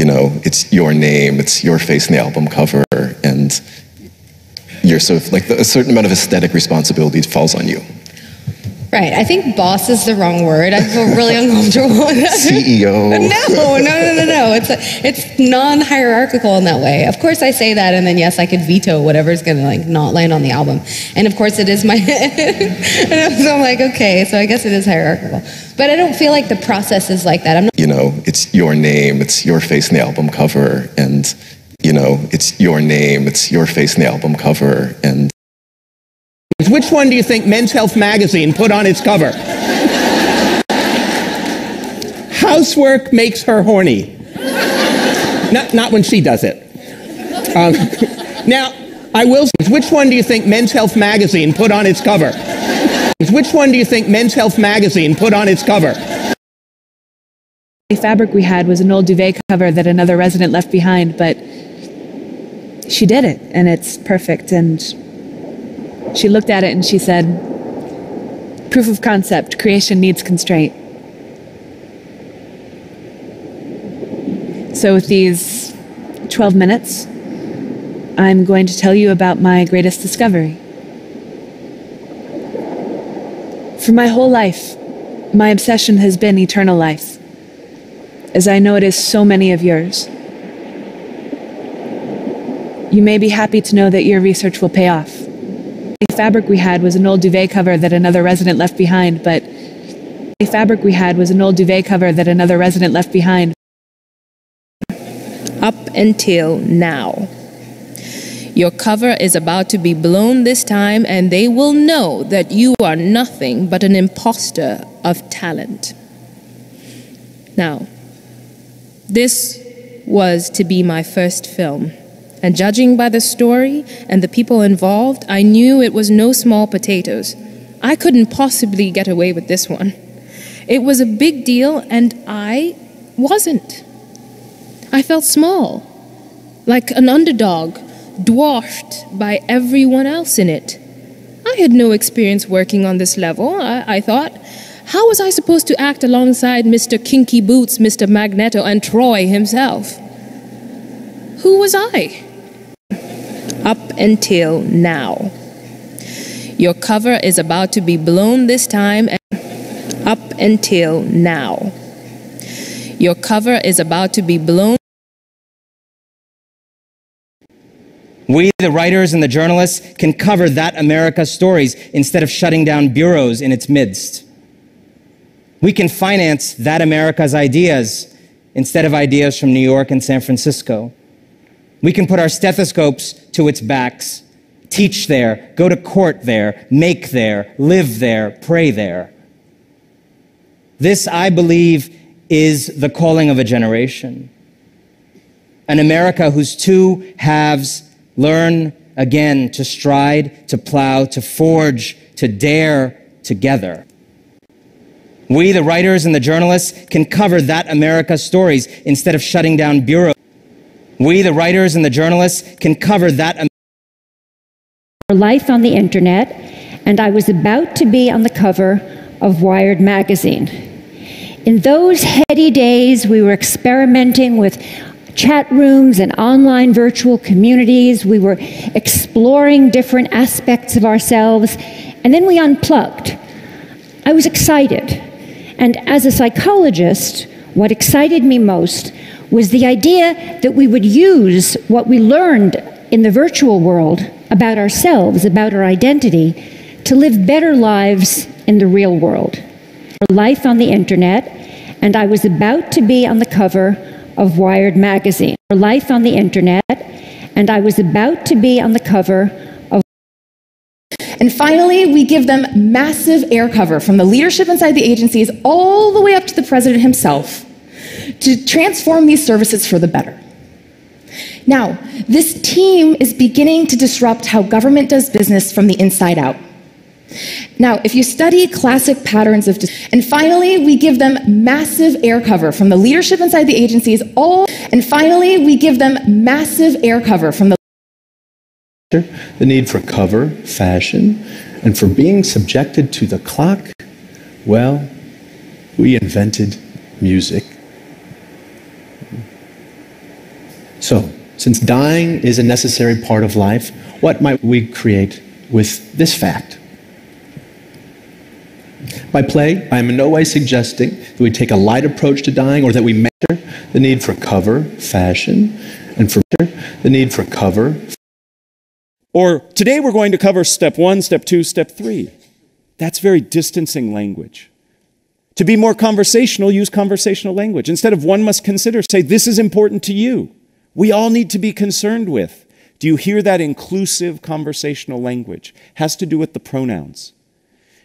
you know, it's your name, it's your face in the album cover, and you're sort of like a certain amount of aesthetic responsibility falls on you. Right. I think boss is the wrong word. I feel really uncomfortable with that. CEO. No. It's non-hierarchical in that way. Of course I say that, and then yes, I could veto whatever's going to like not land on the album. And of course it is my and so I'm like, okay, so I guess it is hierarchical. But I don't feel like the process is like that. I'm not, you know, it's your name, it's your face in the album cover, and you know, it's your name, it's your face in the album cover, and which one do you think Men's Health magazine put on its cover? Housework makes her horny. Not when she does it. Now, I will say, which one do you think Men's Health magazine put on its cover? Which one do you think Men's Health magazine put on its cover? The fabric we had was an old duvet cover that another resident left behind, but she did it, and it's perfect, and she looked at it and she said, proof of concept, creation needs constraint. So with these 12 minutes, I'm going to tell you about my greatest discovery. For my whole life, my obsession has been eternal life, as I know it is so many of yours. You may be happy to know that your research will pay off. The fabric we had was an old duvet cover that another resident left behind, but the fabric we had was an old duvet cover that another resident left behind. Up until now. Your cover is about to be blown this time, and they will know that you are nothing but an imposter of talent. Now, this was to be my first film. And judging by the story and the people involved, I knew it was no small potatoes. I couldn't possibly get away with this one. It was a big deal, and I wasn't. I felt small, like an underdog, dwarfed by everyone else in it. I had no experience working on this level, I thought. How was I supposed to act alongside Mr. Kinky Boots, Mr. Magneto, and Troy himself? Who was I? Up until now. Your cover is about to be blown this time, and up until now. Your cover is about to be blown. We, the writers and the journalists, can cover that America's stories instead of shutting down bureaus in its midst. We can finance that America's ideas instead of ideas from New York and San Francisco. We can put our stethoscopes to its backs, teach there, go to court there, make there, live there, pray there. This, I believe, is the calling of a generation. An America whose two halves learn again to stride, to plow, to forge, to dare together. We, the writers and the journalists, can cover that America's stories instead of shutting down bureaus. We, the writers and the journalists, can cover that life on the internet, and I was about to be on the cover of Wired magazine. In those heady days, we were experimenting with chat rooms and online virtual communities. We were exploring different aspects of ourselves, and then we unplugged. I was excited, and as a psychologist, what excited me most was the idea that we would use what we learned in the virtual world about ourselves, about our identity, to live better lives in the real world. Life on the internet, and I was about to be on the cover of Wired magazine. Life on the internet, and I was about to be on the cover of... And finally, we give them massive air cover from the leadership inside the agencies all the way up to the president himself to transform these services for the better. Now, this team is beginning to disrupt how government does business from the inside out. Now, if you study classic patterns of... And finally, we give them massive air cover from the leadership inside the agencies And finally, we give them massive air cover from the... The need for cover, fashion, and for being subjected to the clock, well, we invented music. So, since dying is a necessary part of life, what might we create with this fact? By play, I am in no way suggesting that we take a light approach to dying or that we measure the need for cover, fashion, and for the need for cover. Or today we're going to cover step 1, step 2, step 3. That's very distancing language. To be more conversational, use conversational language. Instead of one must consider, say this is important to you. We all need to be concerned with. Do you hear that inclusive conversational language? Has to do with the pronouns.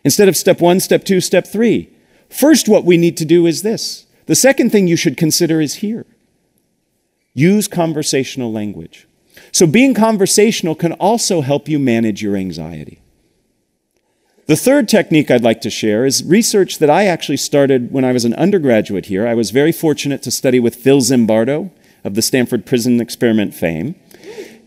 Instead of step 1, step 2, step 3. First, what we need to do is this. The second thing you should consider is here. Use conversational language. So being conversational can also help you manage your anxiety. The third technique I'd like to share is research that I actually started when I was an undergraduate here. I was very fortunate to study with Phil Zimbardo of the Stanford Prison Experiment fame.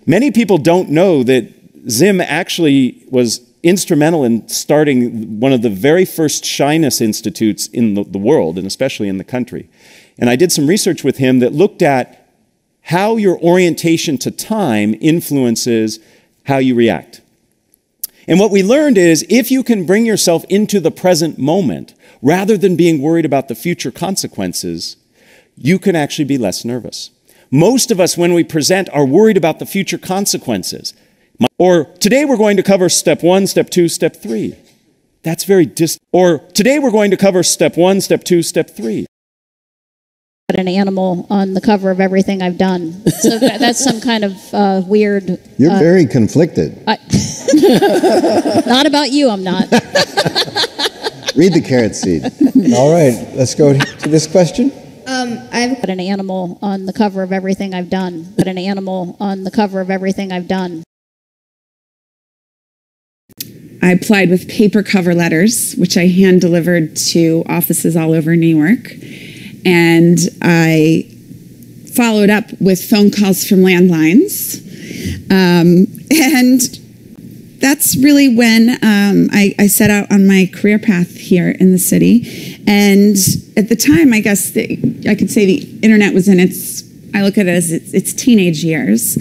Many people don't know that Zim actually was instrumental in starting one of the very first shyness institutes in the world, and especially in the country. And I did some research with him that looked at how your orientation to time influences how you react. And what we learned is if you can bring yourself into the present moment, rather than being worried about the future consequences, you can actually be less nervous. Most of us, when we present, are worried about the future consequences. Or today we're going to cover step 1, step 2, step 3. That's very distant. Or today we're going to cover step 1, step 2, step 3. An animal on the cover of everything I've done. So that's some kind of weird... You're very conflicted. Not about you, I'm not. Read the carrot seed. All right, let's go to this question. I've got an animal on the cover of everything I've done. But an animal on the cover of everything I've done. I applied with paper cover letters, which I hand delivered to offices all over New York. And I followed up with phone calls from landlines. And that's really when I set out on my career path here in the city. And at the time, I guess I could say the internet was in I look at it as its teenage years,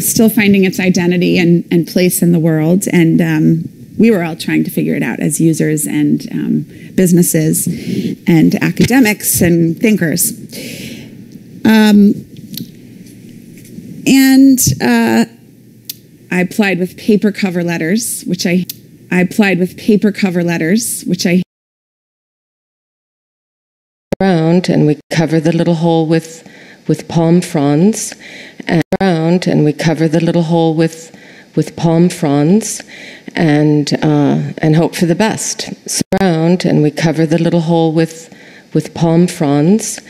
still finding its identity and place in the world. And we were all trying to figure it out as users and businesses and academics and thinkers. I applied with paper cover letters, which I around, and we cover the little hole with palm fronds, and around, and we cover the little hole with palm fronds, and hope for the best. Surround, and we cover the little hole with palm fronds.